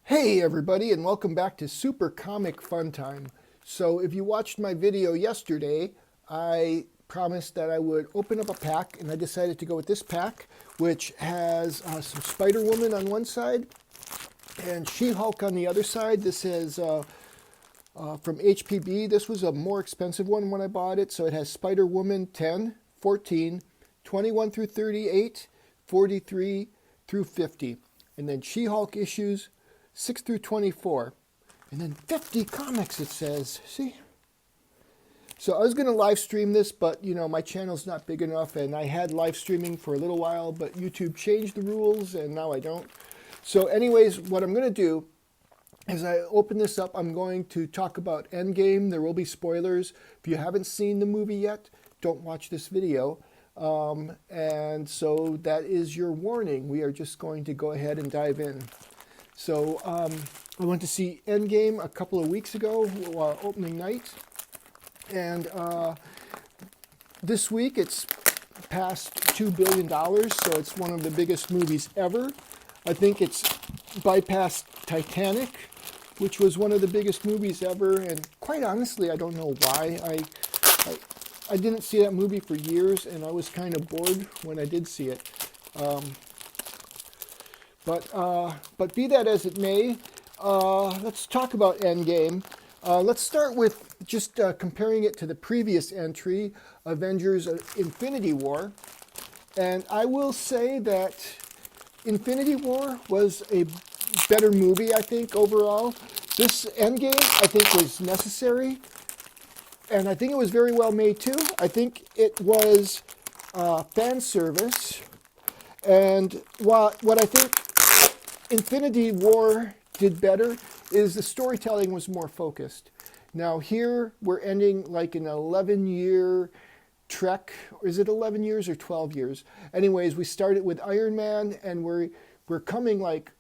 Hey everybody, and welcome back to Super Comic Fun Time. So if you watched my video yesterday, I promised that I would open up a pack, and I decided to go with this pack, which has some Spider-Woman on one side and She-Hulk on the other side. This is from HPB. This was a more expensive one when I bought it, so it has Spider-Woman 10, 14, 21 through 38, 43 through 50, and then She-Hulk issues 6 through 24, and then 50 comics, it says. See? So I was going to live stream this, but my channel's not big enough, and I had live streaming for a little while, but YouTube changed the rules, and now I don't. So anyways, what I'm going to do, as I open this up, I'm going to talk about Endgame. There will be spoilers. If you haven't seen the movie yet, don't watch this video. And so that is your warning. We are just going to go ahead and dive in. So I went to see Endgame a couple of weeks ago, opening night, and this week it's passed $2 billion, so it's one of the biggest movies ever. I think it's bypassed Titanic, which was one of the biggest movies ever, and quite honestly, I don't know why. I didn't see that movie for years, and I was kind of bored when I did see it. But be that as it may, let's talk about Endgame. Let's start with just comparing it to the previous entry, Avengers Infinity War. And I will say that Infinity War was a better movie, I think, overall. This Endgame, I think, was necessary. And I think it was very well made, too. I think it was fan service. And what I think Infinity War did better is the storytelling was more focused. Now here we're ending like an 11-year trek. Is it 11 years or 12 years? Anyways, we started with Iron Man, and we're coming like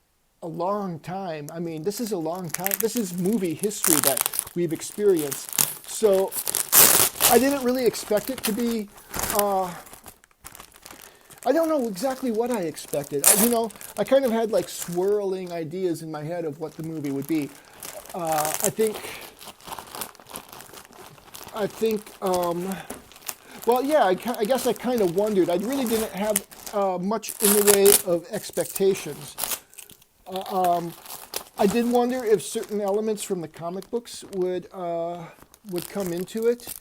a long time. I mean, this is a long time. This is movie history that we've experienced. So I didn't really expect it to be I don't know exactly what I expected. I kind of had like swirling ideas in my head of what the movie would be. I think, well, yeah, I guess I kind of wondered. I really didn't have much in the way of expectations. I did wonder if certain elements from the comic books would come into it.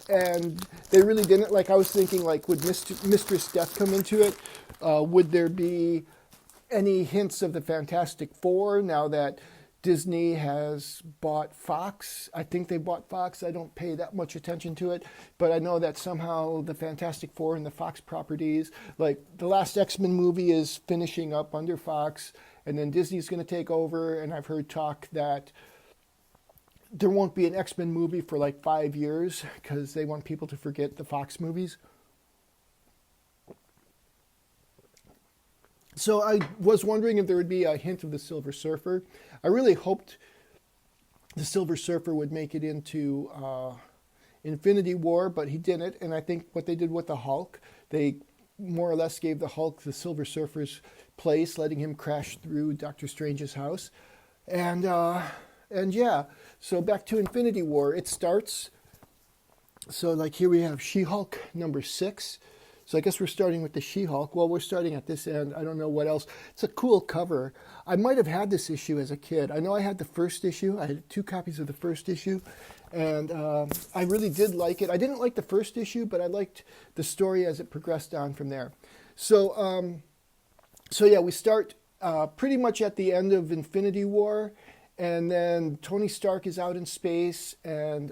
And they really didn't. Like, I was thinking, like, would Mistress Death come into it? Would there be any hints of the Fantastic Four now that Disney has bought Fox? I think they bought Fox. I don't pay that much attention to it, but I know that somehow the Fantastic Four and the Fox properties, like the last X-Men movie is finishing up under Fox, and then Disney's going to take over, and I've heard talk that there won't be an X-Men movie for like 5 years because they want people to forget the Fox movies. So I was wondering if there would be a hint of the Silver Surfer. I really hoped the Silver Surfer would make it into Infinity War, but he didn't. And I think what they did with the Hulk, they more or less gave the Hulk the Silver Surfer's place, letting him crash through Doctor Strange's house. And yeah, so back to Infinity War. It starts, so like here we have She-Hulk number 6. So I guess we're starting with the She-Hulk. Well, we're starting at this end. I don't know what else. It's a cool cover. I might have had this issue as a kid. I know I had the first issue. I had 2 copies of the first issue. And I really did like it. I didn't like the first issue, but I liked the story as it progressed on from there. So yeah, we start pretty much at the end of Infinity War. And then Tony Stark is out in space, and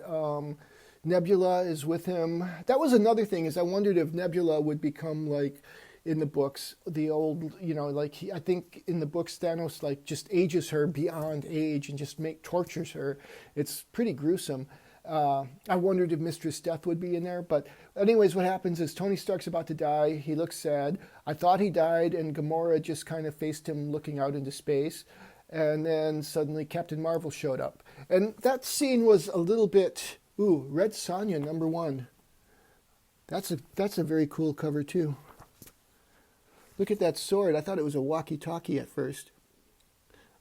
Nebula is with him. That was another thing, is I wondered if Nebula would become like in the books, the old, I think in the books Thanos like just ages her beyond age and just tortures her. It's pretty gruesome. I wondered if Mistress Death would be in there, but anyways, what happens is Tony Stark's about to die. He looks sad. I thought he died, and Gamora just kind of faced him looking out into space. And then suddenly Captain Marvel showed up. And that scene was a little bit, Red Sonja number 1. That's a very cool cover too. Look at that sword. I thought it was a walkie-talkie at first.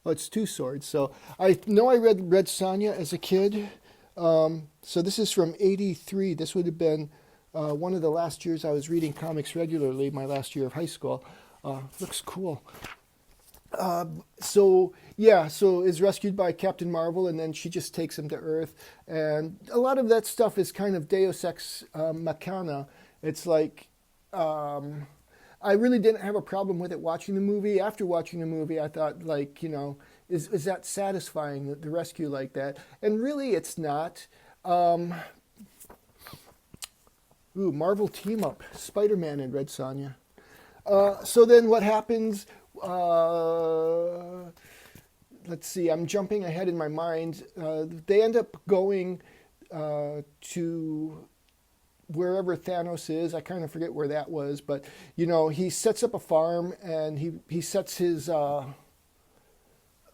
Oh, it's two swords. So I know I read Red Sonja as a kid. So this is from '83. This would have been one of the last years I was reading comics regularly, my last year of high school. Looks cool. So is rescued by Captain Marvel, and then she just takes him to Earth. And a lot of that stuff is kind of Deus Ex Machina. It's like, I really didn't have a problem with it watching the movie. After watching the movie, I thought, like, is that satisfying, the rescue like that? And really, it's not. Marvel team up, Spider-Man and Red Sonja. So then what happens? Let's see, I'm jumping ahead in my mind. They end up going to wherever Thanos is. I kind of forget where that was, but he sets up a farm, and he sets his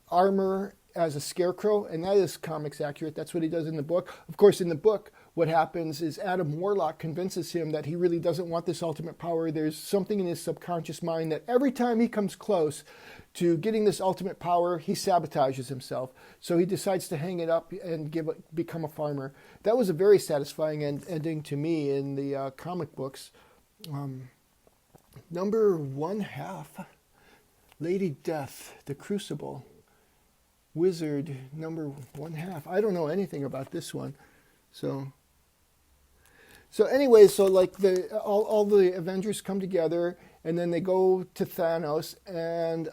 armor as a scarecrow, and that is comics accurate. That's what he does in the book. Of course, in the book, what happens is Adam Warlock convinces him that he really doesn't want this ultimate power. There's something in his subconscious mind that every time he comes close to getting this ultimate power, he sabotages himself. So he decides to hang it up and become a farmer. That was a very satisfying ending to me in the comic books. Number 1/2, Lady Death, The Crucible. Wizard, number 1/2. I don't know anything about this one. So anyway, like all the Avengers come together, and then they go to Thanos, and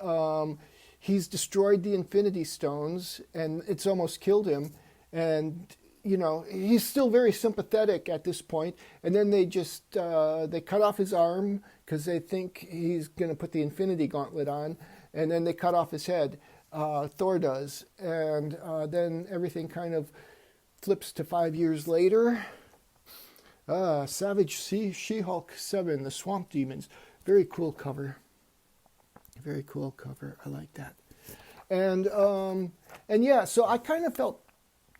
he's destroyed the Infinity Stones, and it's almost killed him. And he's still very sympathetic at this point. And then they just they cut off his arm because they think he's going to put the Infinity Gauntlet on, and then they cut off his head. Thor does, and then everything kind of flips to 5 years later. Savage She-Hulk 7, The Swamp Demons. Very cool cover. Very cool cover. I like that. And yeah, so I kind of felt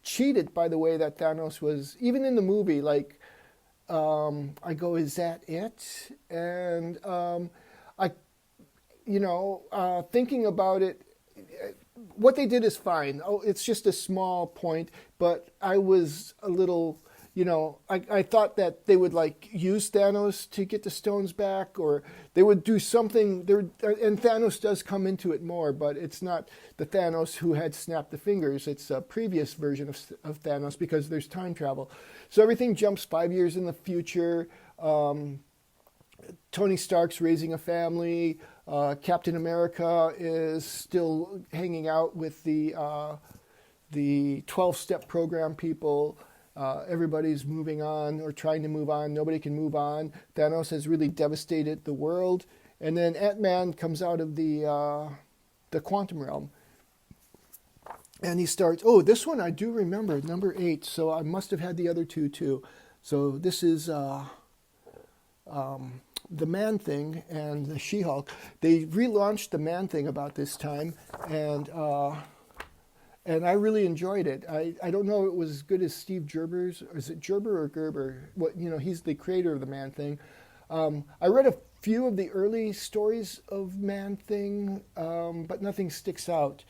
cheated by the way that Thanos was, even in the movie, like, I go, is that it? And thinking about it, what they did is fine. Oh, it's just a small point, but I was a little, I thought that they would use Thanos to get the stones back, or they would do something. And Thanos does come into it more, but it's not the Thanos who had snapped the fingers. It's a previous version of Thanos, because there's time travel. So everything jumps 5 years in the future. Tony Stark's raising a family. Captain America is still hanging out with the 12-step program people. Everybody's moving on, or trying to move on. Nobody can move on. Thanos has really devastated the world. And then Ant-Man comes out of the quantum realm. And he starts, this one I do remember, number 8. So I must have had the other two too. So this is the Man-Thing and the She-Hulk. They relaunched the Man-Thing about this time, and I really enjoyed it. I don't know if it was as good as Steve Gerber's, or is it Gerber or Gerber? He's the creator of the Man-Thing. I read a few of the early stories of Man-Thing, but nothing sticks out.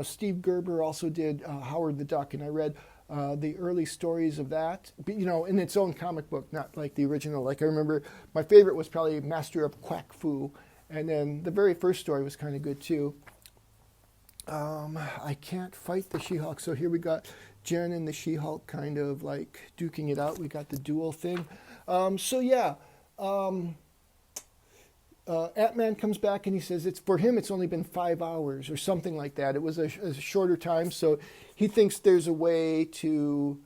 Steve Gerber also did Howard the Duck, and I read the early stories of that, but, in its own comic book, not like the original. Like, I remember my favorite was probably Master of Quack Fu, and then the very first story was kind of good too. I can't fight the She-Hulk. So here we got Jen and the She-Hulk kind of like duking it out. We got the duel thing. Ant-Man comes back and he says for him it's only been 5 hours or something like that. It was a shorter time, so he thinks there's a way to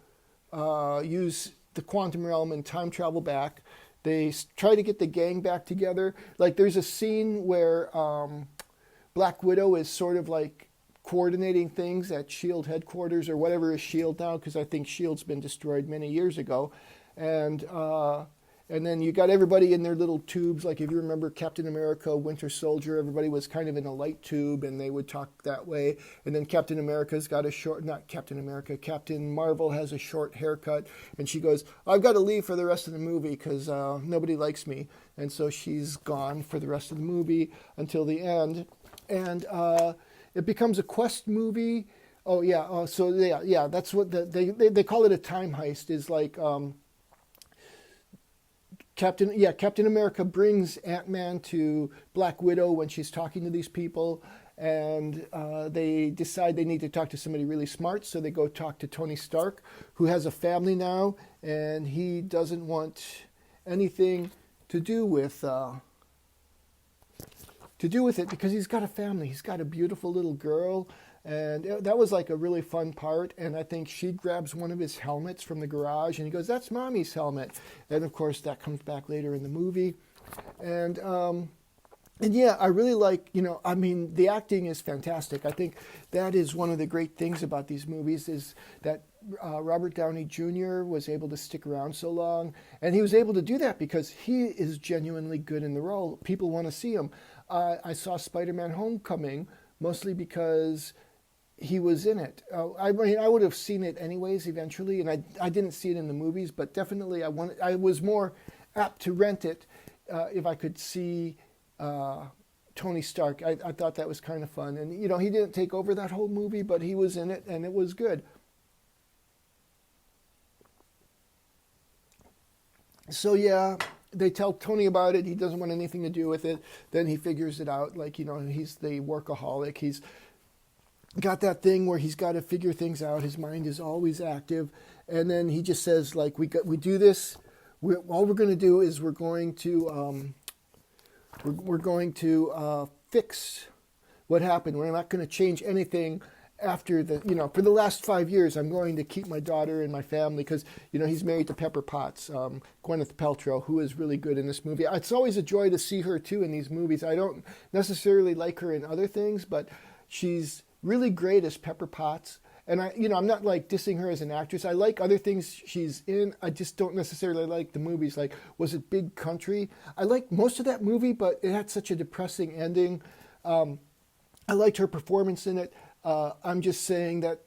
use the quantum realm and time travel back. They try to get the gang back together. Like, there's a scene where Black Widow is sort of like coordinating things at S.H.I.E.L.D. headquarters, or whatever is S.H.I.E.L.D. now, because I think S.H.I.E.L.D.'s been destroyed many years ago. And then you got everybody in their little tubes. Like, if you remember Captain America, Winter Soldier, everybody was kind of in a light tube, and they would talk that way. And then Captain Marvel has a short haircut, and she goes, I've got to leave for the rest of the movie because nobody likes me. And so she's gone for the rest of the movie until the end. And it becomes a quest movie. Oh yeah, so yeah, that's what they call it a time heist. Is like Captain America brings Ant-Man to Black Widow when she's talking to these people, and they decide they need to talk to somebody really smart, so they go talk to Tony Stark, who has a family now, and he doesn't want anything to do with it because he's got a family. He's got a beautiful little girl, and that was like a really fun part. And I think she grabs one of his helmets from the garage, and he goes, "That's Mommy's helmet." And of course, that comes back later in the movie. And yeah, I really like, I mean, the acting is fantastic. I think that is one of the great things about these movies is that Robert Downey Jr. was able to stick around so long. And he was able to do that because he is genuinely good in the role. People want to see him. I saw Spider-Man Homecoming mostly because he was in it. I mean, I would have seen it anyways eventually, and I didn't see it in the movies, but definitely I was more apt to rent it if I could see Tony Stark. I thought that was kind of fun. And, he didn't take over that whole movie, but he was in it, and it was good. So, yeah, they tell Tony about it. He doesn't want anything to do with it. Then he figures it out. Like, he's the workaholic. He's got that thing where he's got to figure things out. His mind is always active. And then he just says, like, we do this. All we're going to do is we're going to fix what happened. We're not going to change anything after for the last 5 years, I'm going to keep my daughter and my family because, he's married to Pepper Potts, Gwyneth Paltrow, who is really good in this movie. It's always a joy to see her, too, in these movies. I don't necessarily like her in other things, but she's really great as Pepper Potts. And I'm not like dissing her as an actress. I like other things she's in. I just don't necessarily like the movies. Like, was it Big Country? I liked most of that movie, but it had such a depressing ending. I liked her performance in it. I'm just saying that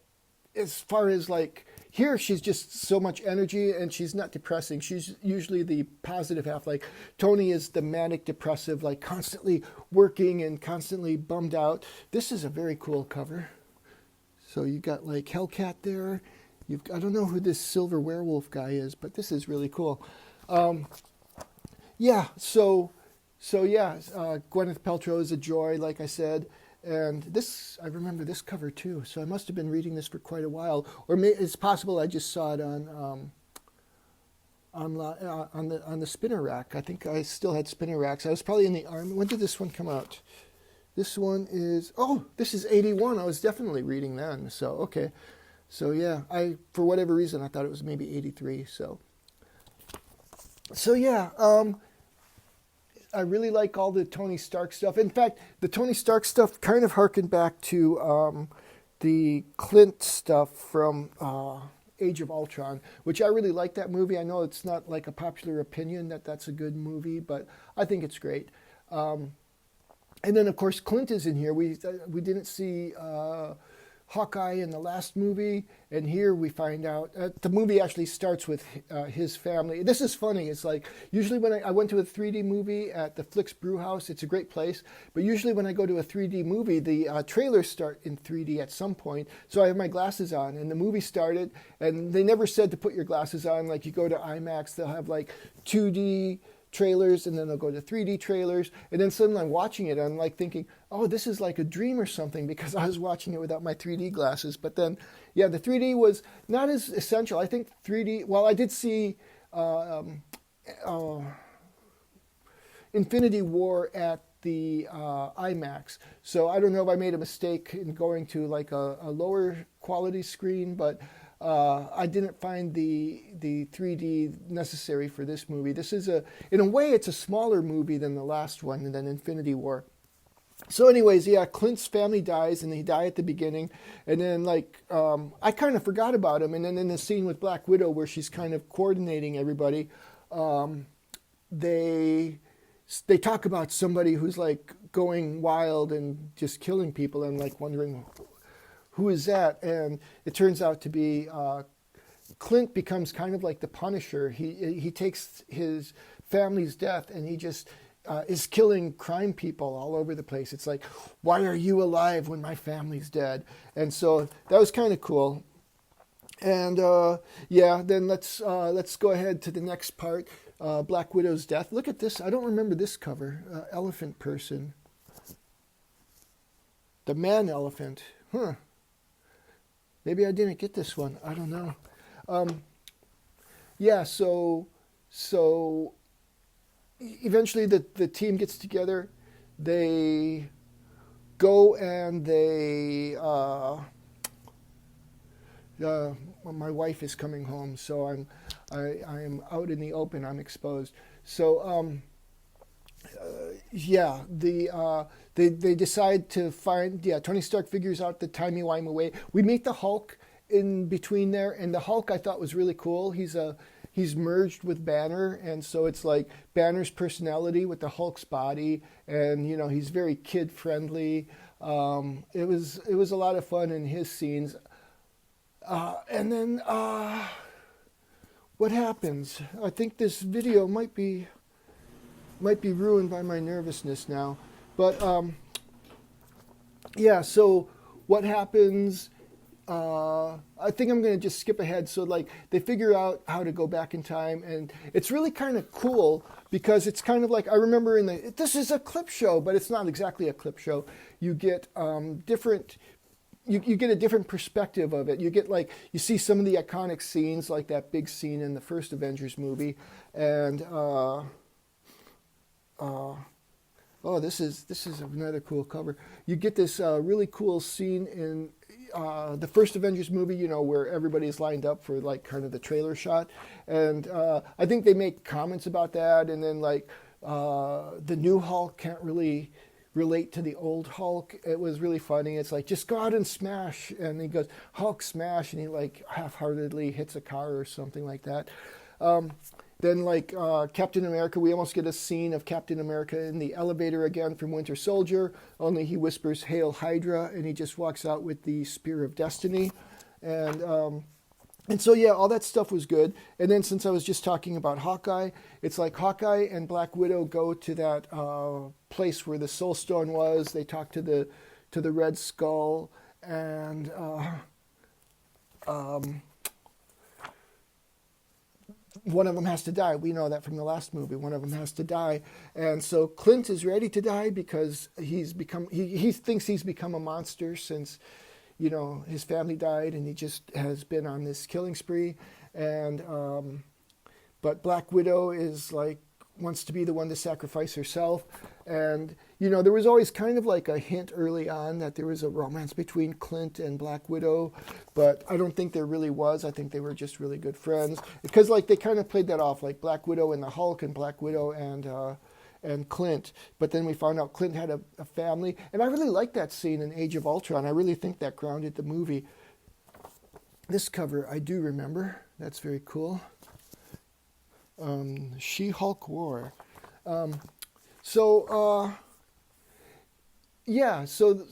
as far as like here, she's just so much energy and she's not depressing. She's usually the positive half. Like Tony is the manic depressive, like constantly working and constantly bummed out. This is a very cool cover. So you got like Hellcat there. I don't know who this silver werewolf guy is, but this is really cool. Yeah. So yeah, Gwyneth Paltrow is a joy, like I said. And this, I remember this cover too. So I must have been reading this for quite a while, or it's possible I just saw it on the spinner rack. I think I still had spinner racks. I was probably in the army. When did this one come out? This one is this is 81. I was definitely reading then. So okay, so yeah, for whatever reason I thought it was maybe 83. So yeah. I really like all the Tony Stark stuff. In fact, the Tony Stark stuff kind of harkened back to the Clint stuff from Age of Ultron, which I really like that movie. I know it's not like a popular opinion that that's a good movie, but I think it's great. And then, of course, Clint is in here. We didn't see Hawkeye in the last movie, and here we find out the movie actually starts with his family. This is funny. It's like usually when I went to a 3D movie at the Flicks Brew House, it's a great place, but usually when I go to a 3D movie, the trailers start in 3D at some point, so I have my glasses on, and the movie started, and they never said to put your glasses on. Like you go to IMAX, they'll have like 2D trailers, and then they'll go to 3D trailers, and then suddenly I'm watching it, and I'm like thinking, oh, this is like a dream or something, because I was watching it without my 3D glasses. But then, yeah, the 3D was not as essential. I think 3D, well, I did see Infinity War at the IMAX, so I don't know if I made a mistake in going to like a lower quality screen, but I didn't find the 3D necessary for this movie. This is in a way, it's a smaller movie than the last one, than Infinity War. So anyways, yeah, Clint's family dies, and they die at the beginning. And then, like, I kind of forgot about him. And then in the scene with Black Widow where she's kind of coordinating everybody, they talk about somebody who's, like, going wild and just killing people, and, like, wondering who is that? And it turns out to be Clint becomes kind of like the Punisher. He takes his family's death and he just is killing crime people all over the place. It's like, why are you alive when my family's dead? And so that was kind of cool. And yeah, then let's go ahead to the next part. Black Widow's death. Look at this. I don't remember this cover. Elephant person. The man elephant. Huh. Maybe I didn't get this one. I don't know. Yeah, so eventually the team gets together. They go and they my wife is coming home, so I am out in the open. I'm exposed. So yeah, they decide to find. Yeah, Tony Stark figures out the timey-wimey way. We meet the Hulk in between there, and the Hulk I thought was really cool. He's merged with Banner, and so it's like Banner's personality with the Hulk's body, and he's very kid friendly. It was a lot of fun in his scenes. And then what happens? I think this video might be ruined by my nervousness now. But yeah, so what happens? I think I'm going to just skip ahead. So like they figure out how to go back in time, and it's really kind of cool because it's kind of like, I remember this is a clip show, but it's not exactly a clip show. You get different. You get a different perspective of it. You get you see some of the iconic scenes, like that big scene in the first Avengers movie, and oh, this is another cool cover. You get this really cool scene in the first Avengers movie, where everybody's lined up for kind of the trailer shot, and I think they make comments about that, and then the new Hulk can't really relate to the old Hulk. It was really funny. It's like, just go out and smash, and he goes, Hulk smash, and he half-heartedly hits a car or something like that. Then Captain America, we almost get a scene of Captain America in the elevator again from Winter Soldier, only he whispers Hail Hydra, and he just walks out with the Spear of Destiny. And so, yeah, all that stuff was good. And then since I was just talking about Hawkeye, it's like Hawkeye and Black Widow go to that place where the Soul Stone was. They talk to the Red Skull, and one of them has to die. We know that from the last movie. One of them has to die. And so Clint is ready to die because he thinks he's become a monster since his family died, and he just has been on this killing spree. And but Black Widow is wants to be the one to sacrifice herself. And there was always kind of a hint early on that there was a romance between Clint and Black Widow, but I don't think there really was. I think they were just really good friends, because they kind of played that off, like Black Widow and the Hulk, and Black Widow and Clint. But then we found out Clint had a family, and I really liked that scene in Age of Ultron. I really think that grounded the movie. This cover I do remember. That's very cool. She-Hulk War. Yeah, so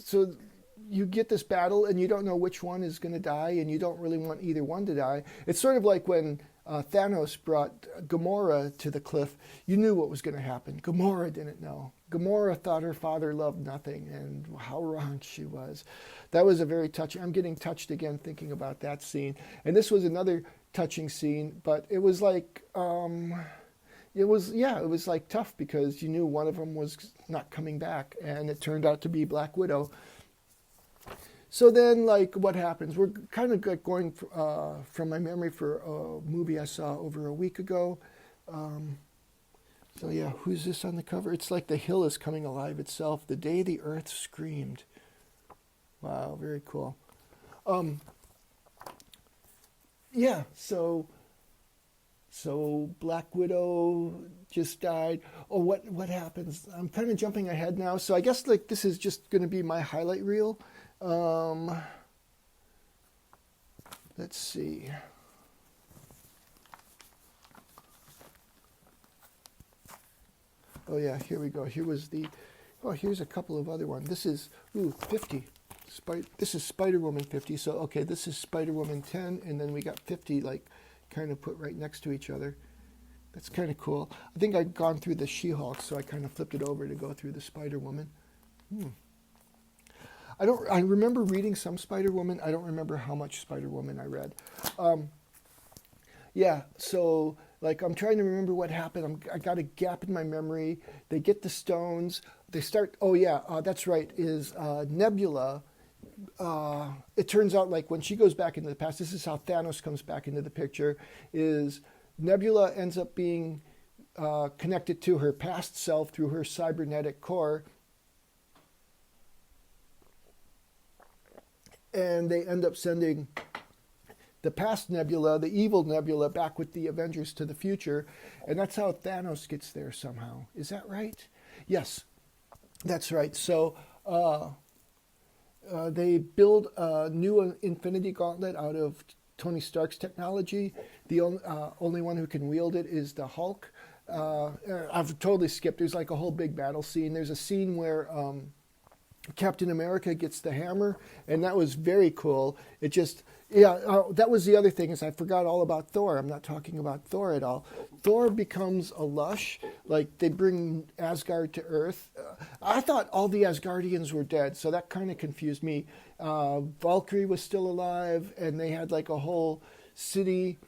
you get this battle, and you don't know which one is going to die, and you don't really want either one to die. It's sort of like when Thanos brought Gamora to the cliff. You knew what was going to happen. Gamora didn't know. Gamora thought her father loved nothing, and how wrong she was. That was a very touching. I'm getting touched again thinking about that scene. And this was another touching scene, but it was it was tough, because you knew one of them was not coming back, and it turned out to be Black Widow. So then, what happens? We're kind of going from my memory for a movie I saw over a week ago. So yeah, who's this on the cover? It's like the hill is coming alive itself. The day the earth screamed. Wow, very cool. Yeah, so Black Widow just died. Oh, what happens? I'm kind of jumping ahead now. So I guess this is just going to be my highlight reel. Let's see. Oh yeah, here we go. Here's a couple of other ones. This is 50. This is Spider-Woman 50. So okay, this is Spider-Woman 10, and then we got 50 kind of put right next to each other. That's kind of cool. I think I'd gone through the She-Hulk, so I kind of flipped it over to go through the Spider-Woman. I remember reading some Spider-Woman. I don't remember how much Spider-Woman I read. Yeah, so like I'm trying to remember what happened. I got a gap in my memory. They get the stones. They start. Oh yeah, that's right. Is Nebula? It turns out like when she goes back into the past. This is how Thanos comes back into the picture. Is Nebula ends up being connected to her past self through her cybernetic core. And they end up sending the past Nebula, the evil Nebula, back with the Avengers to the future. And that's how Thanos gets there somehow. Is that right? Yes, that's right. So they build a new Infinity Gauntlet out of Tony Stark's technology. The only one who can wield it is the Hulk. I've totally skipped. There's like a whole big battle scene. There's a scene where Captain America gets the hammer, and that was very cool. It just, that was the other thing is I forgot all about Thor. I'm not talking about Thor at all. Thor becomes a lush, like they bring Asgard to Earth. I thought all the Asgardians were dead, so that kind of confused me. Valkyrie was still alive, and they had like a whole city,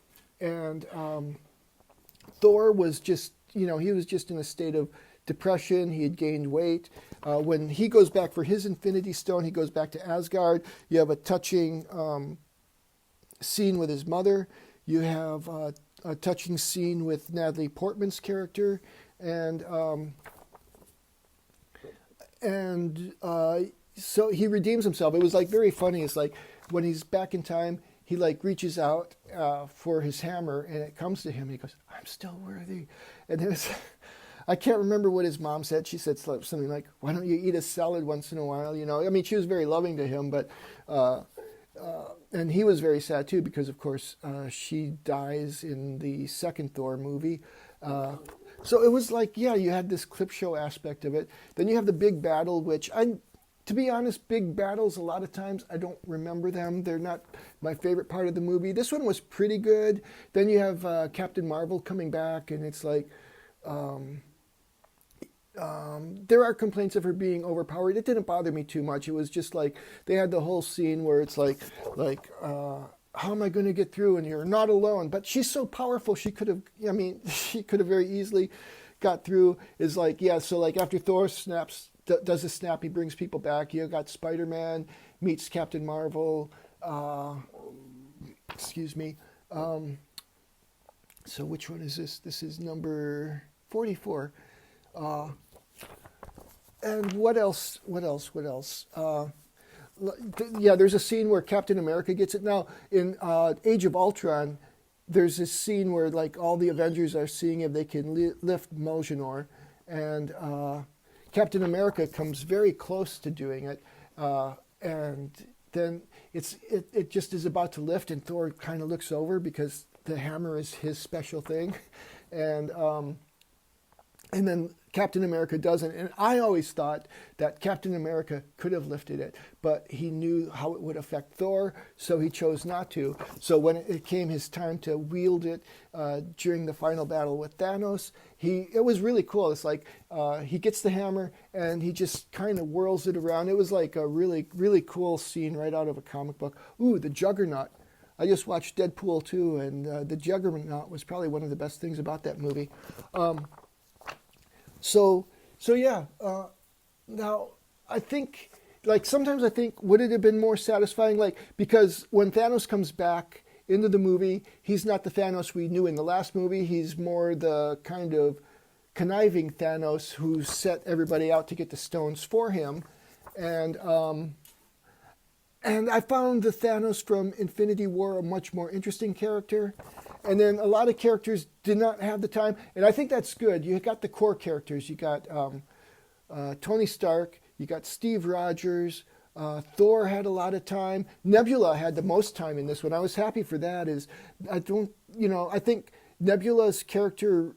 and Thor was just, he was just in a state of depression. He had gained weight. When he goes back for his Infinity Stone, he goes back to Asgard. You have a touching scene with his mother. You have a touching scene with Natalie Portman's character, and so he redeems himself. It was like very funny. It's like when he's back in time, he like reaches out for his hammer, and it comes to him. And he goes, "I'm still worthy," and it was. I can't remember what his mom said. She said something like, "Why don't you eat a salad once in a while?" I mean, she was very loving to him, but and he was very sad too because, of course, she dies in the second Thor movie. So it was like, yeah, you had this clip show aspect of it. Then you have the big battle, which to be honest, big battles, a lot of times I don't remember them. They're not my favorite part of the movie. This one was pretty good. Then you have Captain Marvel coming back, and it's like. There are complaints of her being overpowered. It didn't bother me too much. It was just like they had the whole scene where it's like, how am I going to get through? And you're not alone. But she's so powerful. She could have. She could have very easily got through. Is like so like after Thor does a snap, he brings people back. You got Spider-Man meets Captain Marvel. Excuse me. So which one is this? This is number 44. And what else? There's a scene where Captain America gets it. Now, in Age of Ultron, there's this scene where like all the Avengers are seeing if they can lift Mjolnir, and Captain America comes very close to doing it, and then it just is about to lift, and Thor kind of looks over because the hammer is his special thing, and then Captain America doesn't. And I always thought that Captain America could have lifted it, but he knew how it would affect Thor, so he chose not to. So when it came his time to wield it during the final battle with Thanos, it was really cool. It's like he gets the hammer and he just kind of whirls it around. It was like a really, really cool scene right out of a comic book. Ooh, the Juggernaut. I just watched Deadpool 2, and the Juggernaut was probably one of the best things about that movie. So yeah. Now, I think, like, sometimes I think, would it have been more satisfying? Like, because when Thanos comes back into the movie, he's not the Thanos we knew in the last movie. He's more the kind of conniving Thanos who set everybody out to get the stones for him. And I found the Thanos from Infinity War a much more interesting character. And then a lot of characters did not have the time. And I think that's good. You got the core characters. You got Tony Stark. You got Steve Rogers. Thor had a lot of time. Nebula had the most time in this one. I was happy for that. I think Nebula's character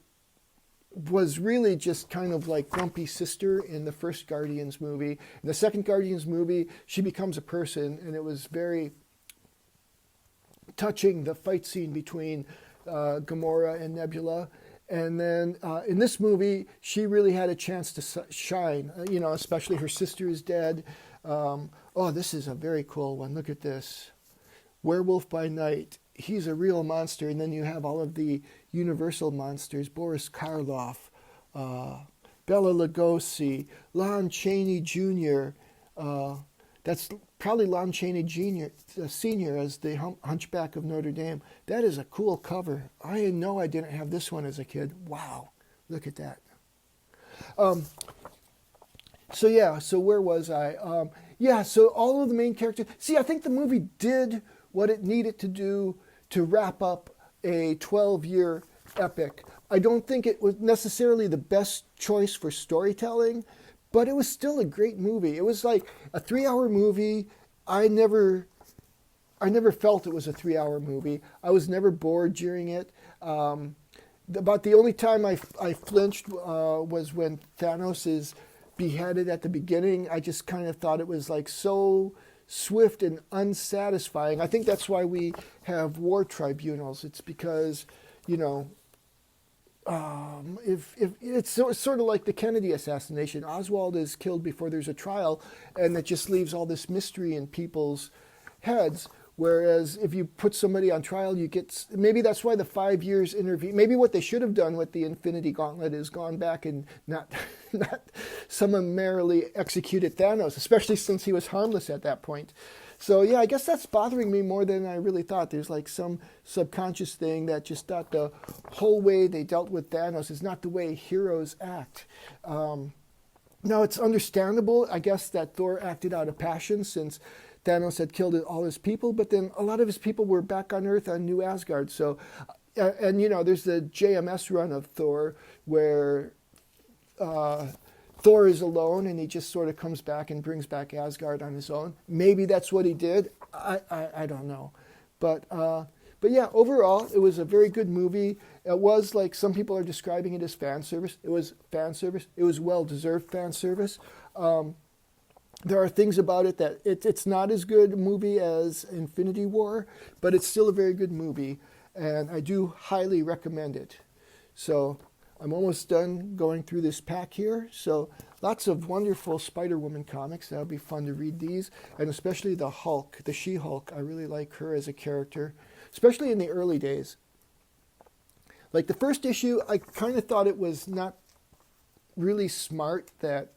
was really just kind of like grumpy sister in the first Guardians movie. In the second Guardians movie, she becomes a person, and it was very touching, the fight scene between Gamora and Nebula. And then in this movie, she really had a chance to shine. Especially her sister is dead. Oh, this is a very cool one. Look at this. Werewolf by Night. He's a real monster. And then you have all of the Universal monsters. Boris Karloff, Bela Lugosi, Lon Chaney Jr., that's probably Lon Chaney Jr. Sr. as the Hunchback of Notre Dame. That is a cool cover. I know I didn't have this one as a kid. Wow, look at that. So where was I? So all of the main characters. See, I think the movie did what it needed to do to wrap up a 12-year epic. I don't think it was necessarily the best choice for storytelling, but it was still a great movie. It was like a 3-hour movie. I never felt it was a 3-hour movie. I was never bored during it. About the only time I flinched was when Thanos is beheaded at the beginning. I just kind of thought it was like so swift and unsatisfying. I think that's why we have war tribunals. It's because, if it's sort of like the Kennedy assassination. Oswald is killed before there's a trial, and it just leaves all this mystery in people's heads. Whereas if you put somebody on trial, you get, maybe that's why the 5 years intervene. Maybe what they should have done with the Infinity Gauntlet is gone back and not summarily executed Thanos, especially since he was harmless at that point. So yeah, I guess that's bothering me more than I really thought. There's like some subconscious thing that just thought the whole way they dealt with Thanos is not the way heroes act. Now it's understandable, I guess, that Thor acted out of passion since Thanos had killed all his people, but then a lot of his people were back on Earth on New Asgard. So, and there's the JMS run of Thor where Thor is alone and he just sort of comes back and brings back Asgard on his own. Maybe that's what he did. I don't know. But yeah, overall, it was a very good movie. It was like some people are describing it as fan service. It was fan service. It was well-deserved fan service. There are things about it that it's not as good a movie as Infinity War, but it's still a very good movie, and I do highly recommend it. So I'm almost done going through this pack here. So lots of wonderful Spider-Woman comics. That'll be fun to read these, and especially the Hulk, the She-Hulk. I really like her as a character, especially in the early days. Like the first issue, I kind of thought it was not really smart that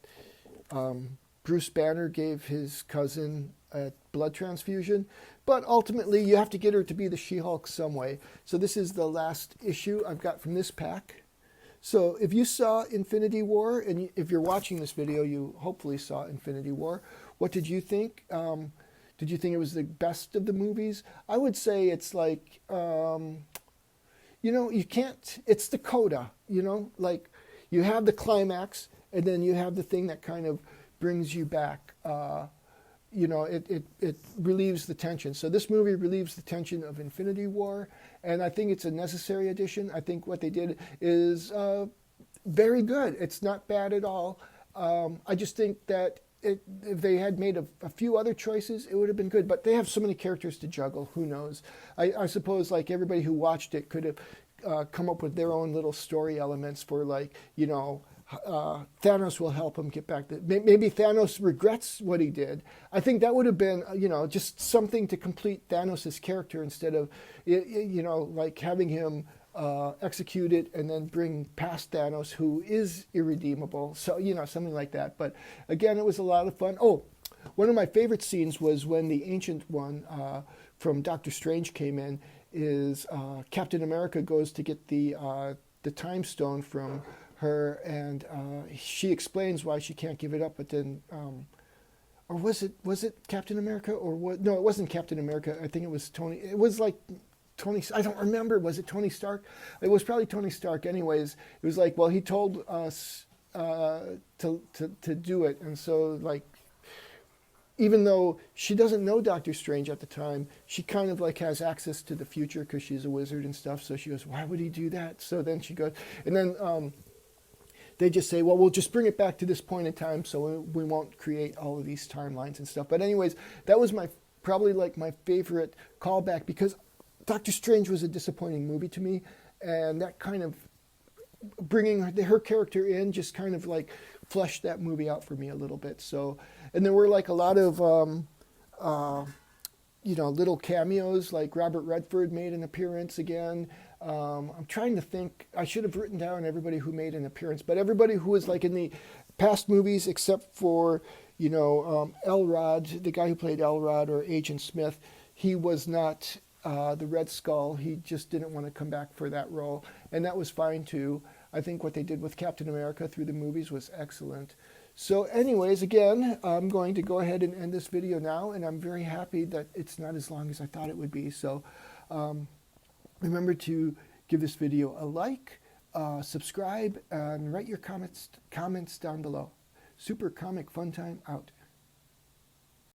Bruce Banner gave his cousin a blood transfusion, but ultimately you have to get her to be the She-Hulk some way. So this is the last issue I've got from this pack. So if you saw Infinity War, and if you're watching this video, you hopefully saw Infinity War, what did you think? Did you think it was the best of the movies? I would say it's like, you can't, it's the coda, like you have the climax, and then you have the thing that kind of brings you back. It relieves the tension. So this movie relieves the tension of Infinity War, and I think it's a necessary addition. I think what they did is very good. It's not bad at all. I just think that if they had made a few other choices, it would have been good. But they have so many characters to juggle. Who knows? I suppose like everybody who watched it could have come up with their own little story elements for Thanos will help him get back. Maybe Thanos regrets what he did. I think that would have been, just something to complete Thanos' character instead of, like having him executed and then bring past Thanos, who is irredeemable. So, something like that. But again, it was a lot of fun. Oh, one of my favorite scenes was when the Ancient One from Doctor Strange came in. Is Captain America goes to get the Time Stone from her, and she explains why she can't give it up, but then or was it Captain America, or what? No, it wasn't Captain America. I think it was Tony. It was like Tony. I don't remember. Was it Tony Stark? It was probably Tony Stark. Anyways, it was like, well, he told us to do it, and so like, even though she doesn't know Doctor Strange at the time, she kind of like has access to the future because she's a wizard and stuff. So she goes, why would he do that? So then she goes, and then they just say, well, we'll just bring it back to this point in time, so we won't create all of these timelines and stuff. But anyways, that was probably like my favorite callback, because Doctor Strange was a disappointing movie to me, and that kind of bringing her character in just kind of like fleshed that movie out for me a little bit. So, and there were like a lot of little cameos, like Robert Redford made an appearance again. I'm trying to think. I should have written down everybody who made an appearance, but everybody who was like in the past movies, except for Elrod, the guy who played Elrod or Agent Smith, he was not the Red Skull. He just didn't want to come back for that role, and that was fine too. I think what they did with Captain America through the movies was excellent. So anyways, again, I'm going to go ahead and end this video now, and I'm very happy that it's not as long as I thought it would be. So remember to give this video a like, subscribe, and write your comments down below. Super Comic Fun Time out.